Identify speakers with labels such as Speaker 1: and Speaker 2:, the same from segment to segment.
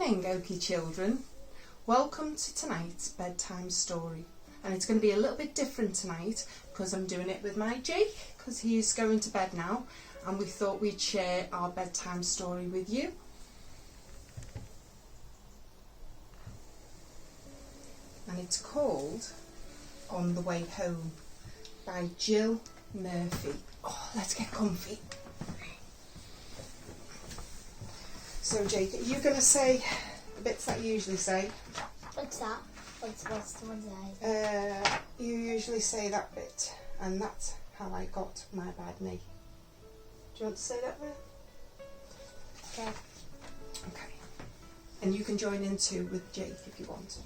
Speaker 1: evening, Okie children. Welcome to tonight's bedtime story. And it's going to be a little bit different tonight because I'm doing it with my Jake because he's going to bed now, and we thought we'd share our bedtime story with you. And it's called On the Way Home by Jill Murphy. Oh, let's get comfy. So Jake, are you going to say the bits that you usually say?
Speaker 2: What's that? What's the one say?
Speaker 1: You usually say that bit, and that's how I got my bad knee. Do you want to say that bit?
Speaker 2: Okay.
Speaker 1: Okay. And you can join in too with Jake if you want.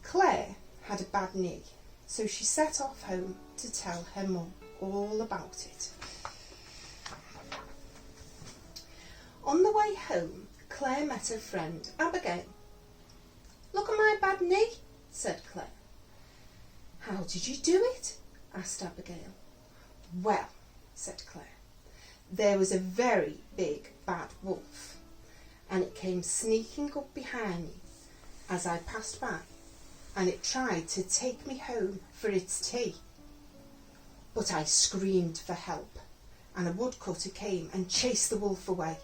Speaker 1: Claire had a bad knee, so she set off home to tell her mum all about it. On the way home, Claire met her friend Abigail. "Look at my bad knee," said Claire. "How did you do it?" asked Abigail. "Well," said Claire, "there was a very big bad wolf, and it came sneaking up behind me as I passed by, and it tried to take me home for its tea. But I screamed for help, and a woodcutter came and chased the wolf away.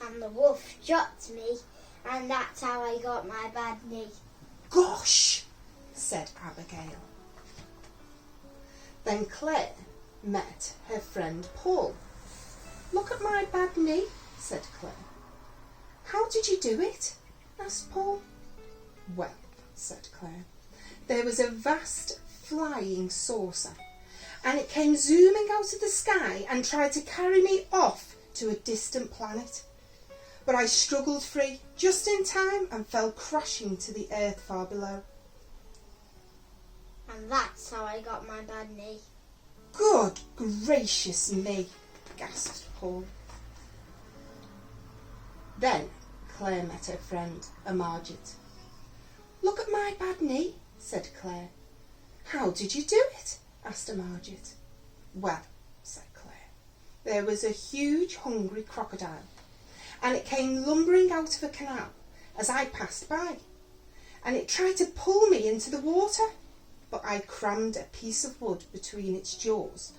Speaker 2: And the wolf shot me, and that's how I got my bad knee."
Speaker 1: "Gosh," said Abigail. Then Claire met her friend Paul. "Look at my bad knee," said Claire. "How did you do it?" asked Paul. "Well," said Claire, "there was a vast flying saucer, and it came zooming out of the sky and tried to carry me off to a distant planet. But I struggled free just in time and fell crashing to the earth far below."
Speaker 2: And that's how I got my bad knee.
Speaker 1: "Good gracious me," gasped Paul. Then Claire met her friend Margit. "Look at my bad knee," said Claire. "How did you do it?" asked Margit. "Well," said Claire, "there was a huge hungry crocodile, and it came lumbering out of a canal as I passed by, and it tried to pull me into the water, but I crammed a piece of wood between its jaws,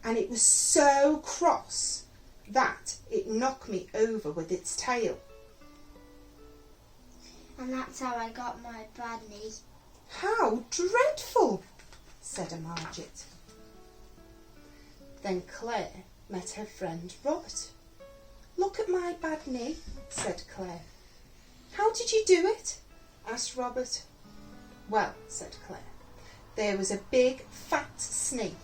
Speaker 1: and it was so cross that it knocked me over with its tail."
Speaker 2: And that's how I got my bad knee.
Speaker 1: "How dreadful," said Margit. Then Claire met her friend Robert. "Look at my bad knee," said Claire. "How did you do it?" asked Robert. "Well," said Claire, "there was a big fat snake,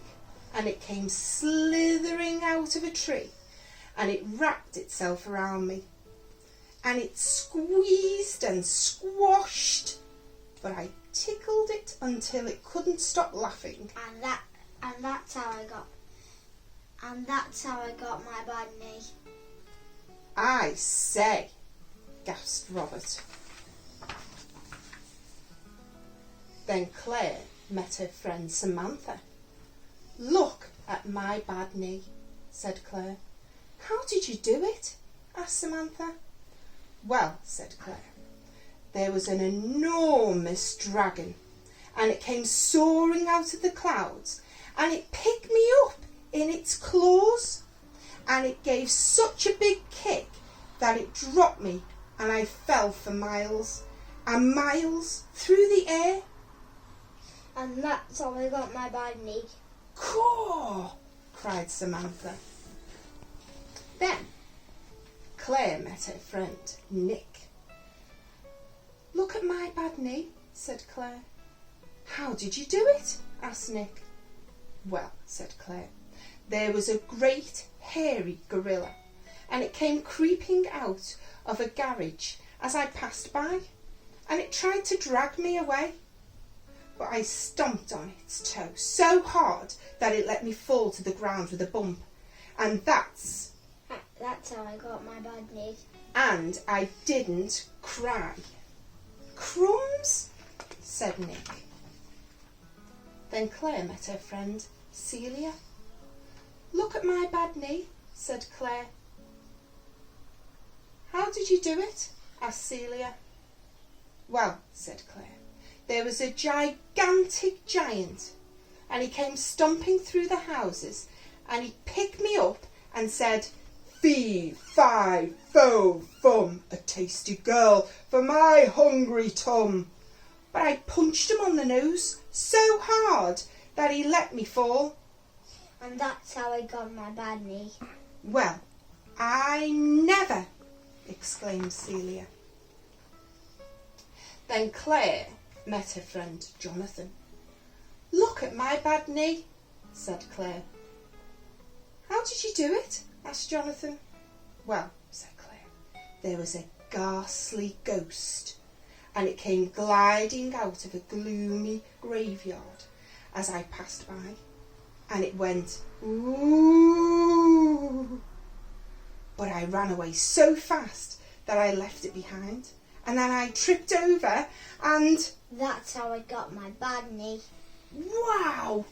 Speaker 1: and it came slithering out of a tree, and it wrapped itself around me, and it squeezed and squashed, but I tickled it until it couldn't stop laughing.
Speaker 2: And that's how I got my bad knee."
Speaker 1: "I say," gasped Robert. Then Claire met her friend Samantha. "Look at my bad knee," said Claire. "How did you do it?" asked Samantha. "Well," said Claire, "there was an enormous dragon, and it came soaring out of the clouds, and it picked me up in its claws, and it gave such a big kick that it dropped me, and I fell for miles and miles through the air."
Speaker 2: And that's how I got my bad knee.
Speaker 1: "Caw!" cried Samantha. Then Claire met her friend Nick. "Look at my bad knee," said Claire. "How did you do it?" asked Nick. "Well," said Claire, "there was a great hairy gorilla, and it came creeping out of a garage as I passed by, and it tried to drag me away, but I stomped on its toe so hard that it let me fall to the ground with a bump, and that's
Speaker 2: how I got my bad knee."
Speaker 1: And I didn't cry." "Crumbs," said Nick. Then Claire met her friend Celia. "Look at my bad knee," said Claire. How did you do it? Asked Celia. Well, said Claire, there was a gigantic giant, and he came stomping through the houses, and he picked me up and said, "Fee, fi, fo, fum, a tasty girl for my hungry tum." But I punched him on the nose so hard that he let me fall.
Speaker 2: And that's how I got my bad knee.
Speaker 1: Well, I never, exclaimed Celia. Then Claire met her friend Jonathan. Look at my bad knee, said Claire. How did you do it? Asked Jonathan. Well, said Claire, there was a ghastly ghost, and it came gliding out of a gloomy graveyard as I passed by, and it went, "Ooh." But I ran away so fast that I left it behind, and then I tripped over and...
Speaker 2: That's how I got my bad knee.
Speaker 1: Wow,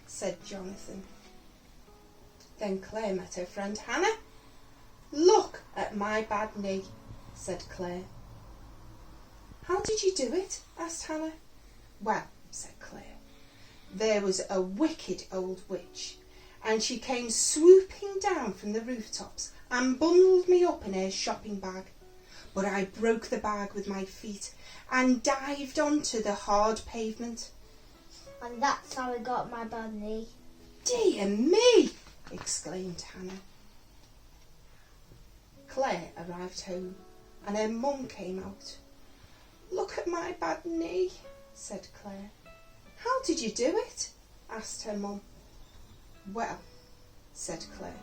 Speaker 1: said Jonathan. Then Claire met her friend Hannah. Look at my bad knee, said Claire. How did you do it? Asked Hannah. Well, said Claire, there was a wicked old witch, and she came swooping down from the rooftops and bundled me up in her shopping bag. But I broke the bag with my feet and dived onto the hard pavement.
Speaker 2: And that's how I got my bad knee.
Speaker 1: Dear me, exclaimed Hannah. Claire arrived home and her mum came out. Look at my bad knee, said Claire. How did you do it? Asked her mum. Well, said Claire,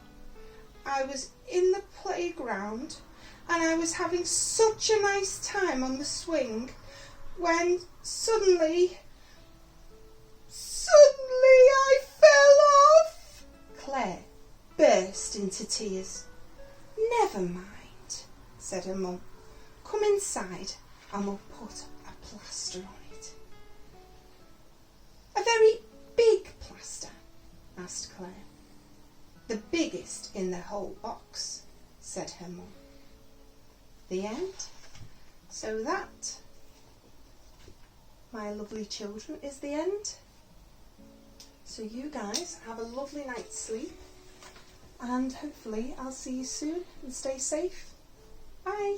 Speaker 1: I was in the playground and I was having such a nice time on the swing when suddenly I fell off. Claire burst into tears. Never mind, said her mum. Come inside and we'll put a plaster on it. A very big plaster, asked Claire. The biggest in the whole box, said her mum. The end. So that, my lovely children, is the end. So you guys have a lovely night's sleep, and hopefully I'll see you soon, and stay safe. Bye.